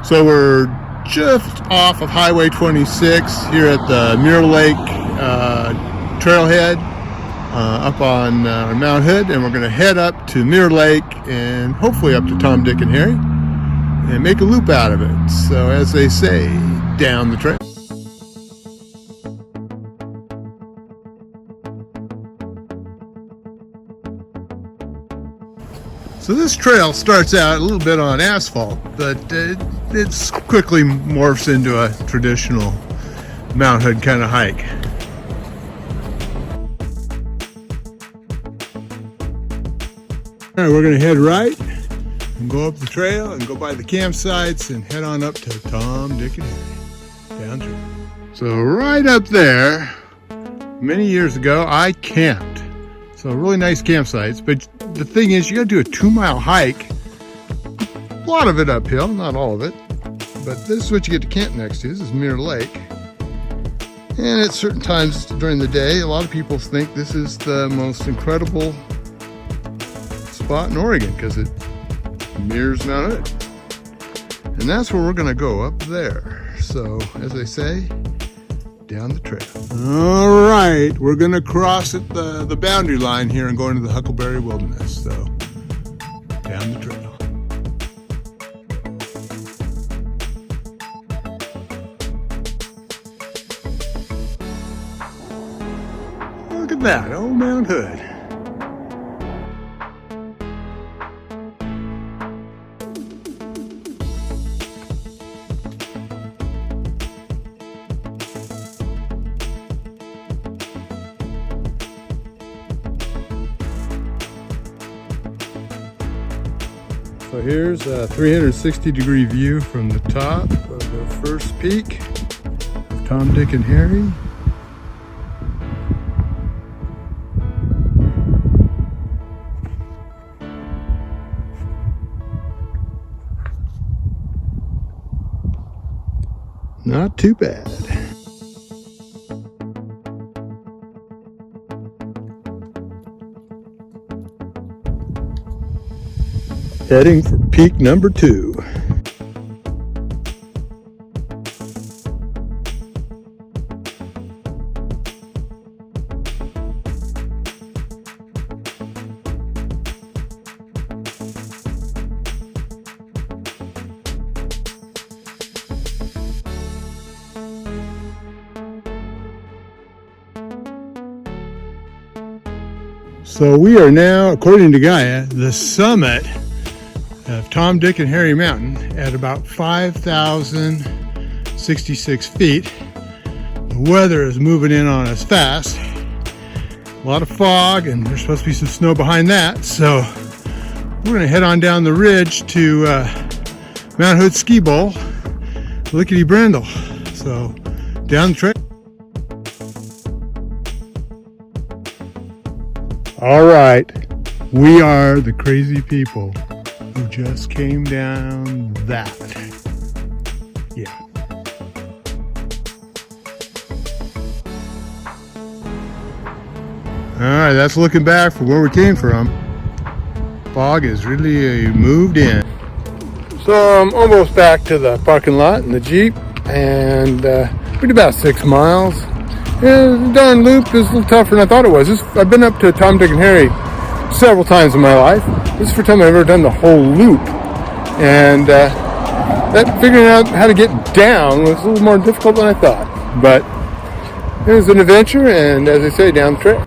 So we're just off of Highway 26 here at the Mirror Lake trailhead up on Mount Hood, and we're going to head up to Mirror Lake and hopefully up to Tom, Dick, and Harry and make a loop out of it. So as they say, down the trail. So this trail starts out a little bit on asphalt, but it's quickly morphs into a traditional Mount Hood kind of hike. All right, we're going to head right and go up the trail and go by the campsites and head on up to Tom, Dick, and Harry down through. So right up there, many years ago, I camped. So really nice campsites, but the thing is, you got to do a 2-mile hike. A lot of it uphill, not all of it. But this is what you get to camp next to. This is Mirror Lake. And at certain times during the day, a lot of people think this is the most incredible spot in Oregon because it mirrors Mount Hood. And that's where we're going to go, up there. So, as they say, down the trail. All right, we're going to cross at the boundary line here and go into the Huckleberry Wilderness. So, down the trail. Look at that, old Mount Hood. So here's a 360-degree view from the top of the first peak of Tom, Dick, and Harry. Not too bad. Heading for peak number 2. So we are now, according to Gaia, the summit of Tom, Dick, and Harry Mountain at about 5,066 feet. The weather is moving in on us fast. A lot of fog, and there's supposed to be some snow behind that. So we're going to head on down the ridge to Mount Hood Ski Bowl, Lickety Brindle. So down the trail. All right, we are the crazy people who just came down that. Yeah. All right, that's looking back from where we came from. Fog is really moved in. So I'm almost back to the parking lot in the Jeep, and we did about 6 miles. Yeah, the darn loop is a little tougher than I thought it was. I've been up to Tom, Dick, and Harry several times in my life. This is the first time I've ever done the whole loop. And that figuring out how to get down was a little more difficult than I thought. But it was an adventure, and as I say, down the trail.